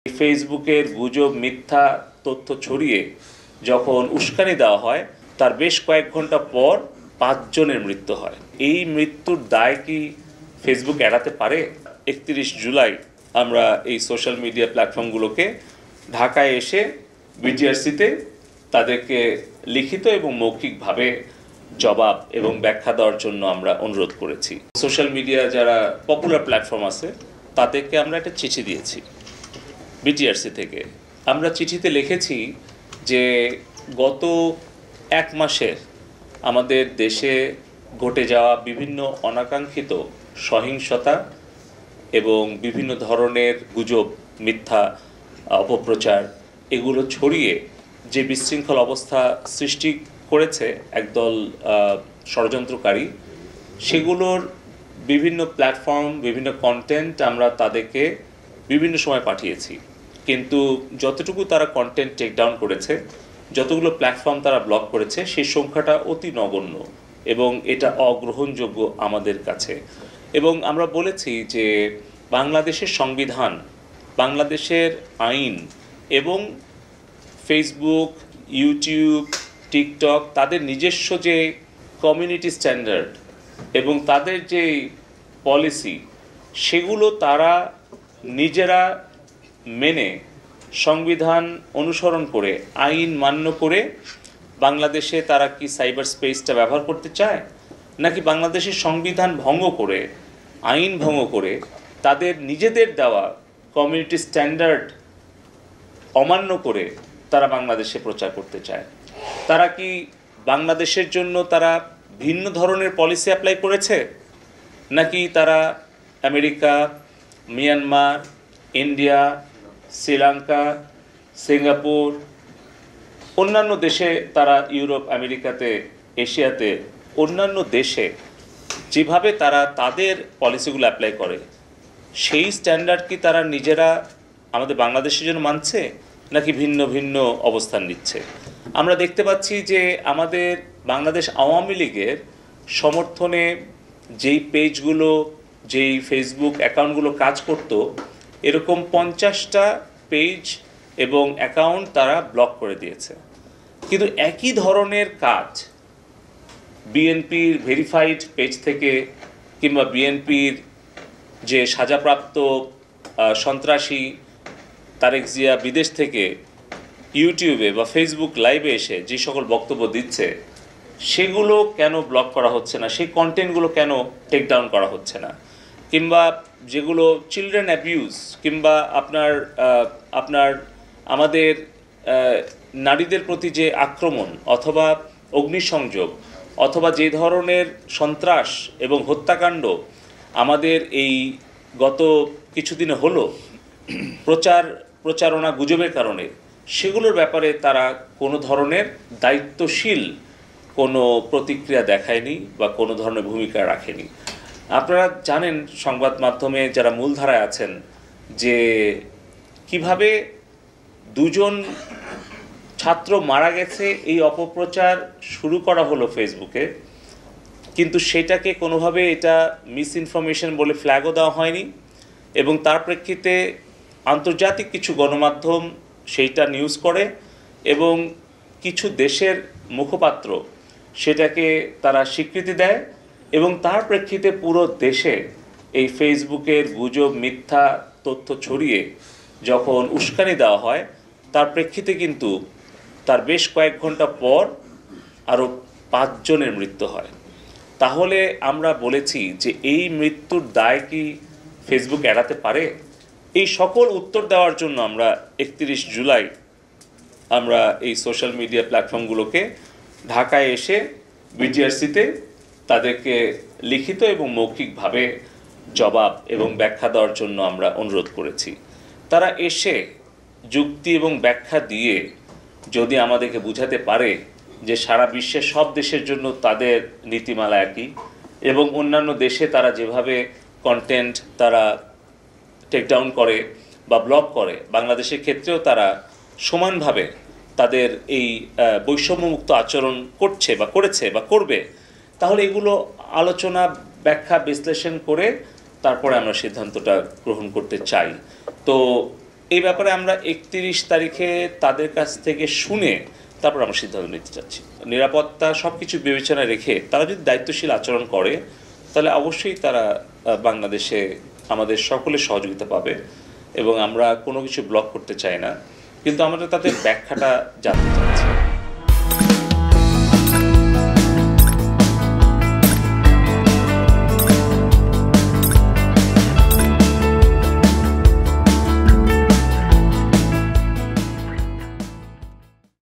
ফেসবুকের গুজব মিথ্যা তথ্য ছড়িয়ে যখন উস্কানি দেওয়া হয় তার বেশ কয়েক ঘন্টা পর ৫ জনের মৃত্যু হয়। এই মৃত্যুর দায় কি ফেসবুক এড়াতে পারে? ৩১ জুলাই আমরা এই সোশ্যাল মিডিয়া প্ল্যাটফর্মগুলোকে ঢাকায় এসে বিটিআরসিতে তাদেরকে লিখিত এবং মৌখিকভাবে জবাব এবং ব্যাখ্যা দেওয়ার জন্য আমরা অনুরোধ করেছি। সোশ্যাল মিডিয়া যারা পপুলার প্ল্যাটফর্ম আছে তাদেরকে আমরা একটা চিঠি দিয়েছি বিটিআরসি থেকে। আমরা চিঠিতে লিখেছি যে গত ১ মাসের আমাদের দেশে ঘটে যাওয়া বিভিন্ন অনাকাঙ্ক্ষিত সহিংসতা এবং বিভিন্ন ধরনের গুজব মিথ্যা অপপ্রচার এগুলো ছড়িয়ে যে বিশৃঙ্খল অবস্থা সৃষ্টি করেছে একদল ষড়যন্ত্রকারী, সেগুলোর বিভিন্ন প্ল্যাটফর্ম বিভিন্ন কন্টেন্ট আমরা তাদেরকে বিভিন্ন সময় পাঠিয়েছি, কিন্তু যতটুকু তারা কন্টেন্ট টেক ডাউন করেছে, যতগুলো প্ল্যাটফর্ম তারা ব্লক করেছে সেই সংখ্যাটা অতি নগণ্য এবং এটা অগ্রহণযোগ্য আমাদের কাছে। এবং আমরা বলেছি যে বাংলাদেশের সংবিধান, বাংলাদেশের আইন এবং ফেসবুক, ইউটিউব, টিকটক তাদের নিজস্ব যে কমিউনিটি স্ট্যান্ডার্ড এবং তাদের যে পলিসি সেগুলো তারা নিজেরা মেনে সংবিধান অনুসরণ করে আইন মান্য করে বাংলাদেশে তারা কি সাইবার স্পেসটা ব্যবহার করতে চায়, নাকি বাংলাদেশের সংবিধান ভঙ্গ করে আইন ভঙ্গ করে তাদের নিজেদের দেওয়া কমিউনিটি স্ট্যান্ডার্ড অমান্য করে তারা বাংলাদেশে প্রচার করতে চায়? তারা কি বাংলাদেশের জন্য তারা ভিন্ন ধরনের পলিসি অ্যাপ্লাই করেছে, নাকি তারা America, Myanmar, India, Sri Lanka, Singapore, অন্যান্য দেশে তারা ইউরোপ, আমেরিকাতে, এশিয়াতে অন্যান্য দেশে যেভাবে তারা তাদের পলিসিগুলো অ্যাপ্লাই করে সেই স্ট্যান্ডার্ড কি তারা নিজেরা আমাদের বাংলাদেশের জন্য মানছে, নাকি ভিন্ন ভিন্ন অবস্থান নিচ্ছে? আমরা দেখতে পাচ্ছি যে আমাদের বাংলাদেশ আওয়ামী লীগের সমর্থনে যেই পেজগুলো, যেই ফেসবুক অ্যাকাউন্টগুলো কাজ করতো, এরকম 50টা পেজ এবং অ্যাকাউন্ট তারা ব্লক করে দিয়েছে। কিন্তু একই ধরনের কাজ বিএনপির ভেরিফাইড পেজ থেকে কিংবা বিএনপির যে সাজাপ্রাপ্ত সন্ত্রাসী তারেক জিয়া বিদেশ থেকে ইউটিউবে বা ফেসবুক লাইভে এসে যে সকল বক্তব্য দিচ্ছে সেগুলো কেন ব্লক করা হচ্ছে না, সেই কন্টেন্টগুলো কেন টেক ডাউন করা হচ্ছে না? কিংবা যেগুলো চিলড্রেন অ্যাবিউজ কিংবা আপনার আমাদের নারীদের প্রতি যে আক্রমণ অথবা অগ্নিসংযোগ অথবা যে ধরনের সন্ত্রাস এবং হত্যাকাণ্ড আমাদের এই গত কিছুদিনে হলো প্রচারণা গুজবের কারণে, সেগুলোর ব্যাপারে তারা কোনো ধরনের দায়িত্বশীল কোনো প্রতিক্রিয়া দেখায়নি বা কোনো ধরনের ভূমিকা রাখেনি। আপনারা জানেন, সংবাদ মাধ্যমে যারা মূলধারায় আছেন, যে কিভাবে 2 জন ছাত্র মারা গেছে এই অপপ্রচার শুরু করা হলো ফেসবুকে, কিন্তু সেটাকে কোনোভাবে এটা মিস ইনফরমেশন বলে ফ্ল্যাগও দেওয়া হয়নি এবং তার প্রেক্ষিতে আন্তর্জাতিক কিছু গণমাধ্যম সেইটা নিউজ করে এবং কিছু দেশের মুখপাত্র সেটাকে তারা স্বীকৃতি দেয় এবং তার প্রেক্ষিতে পুরো দেশে এই ফেসবুকের গুজব মিথ্যা তথ্য ছড়িয়ে যখন উস্কানি দেওয়া হয় তার প্রেক্ষিতে কিন্তু তার বেশ কয়েক ঘন্টা পর আরও ৫ জনের মৃত্যু হয়। তাহলে আমরা বলেছি যে এই মৃত্যুর দায় কি ফেসবুক এড়াতে পারে? এই সকল উত্তর দেওয়ার জন্য আমরা ৩১ জুলাই আমরা এই সোশ্যাল মিডিয়া প্ল্যাটফর্মগুলোকে ঢাকায় এসে বিটিআরসিতে তাদেরকে লিখিত এবং মৌখিকভাবে জবাব এবং ব্যাখ্যা দেওয়ার জন্য আমরা অনুরোধ করেছি। তারা এসে যুক্তি এবং ব্যাখ্যা দিয়ে যদি আমাদেরকে বুঝাতে পারে যে সারা বিশ্বের সব দেশের জন্য তাদের নীতিমালা একই এবং অন্যান্য দেশে তারা যেভাবে কন্টেন্ট তারা টেকডাউন করে বা ব্লক করে, বাংলাদেশের ক্ষেত্রেও তারা সমানভাবে তাদের এই বৈষম্যমুক্ত আচরণ করছে বা করেছে বা করবে, তাহলে এগুলো আলোচনা, ব্যাখ্যা, বিশ্লেষণ করে তারপরে আমরা সিদ্ধান্তটা গ্রহণ করতে চাই। তো এই ব্যাপারে আমরা 31 তারিখে তাদের কাছ থেকে শুনে তারপর আমরা সিদ্ধান্ত নিতে চাচ্ছি। নিরাপত্তা সব কিছু বিবেচনায় রেখে তারা যদি দায়িত্বশীল আচরণ করে তাহলে অবশ্যই তারা বাংলাদেশে আমাদের সকলের সহযোগিতা পাবে এবং আমরা কোনো কিছু ব্লক করতে চাই না, কিন্তু আমরা তাদের ব্যাখ্যাটা জানতে চাচ্ছি।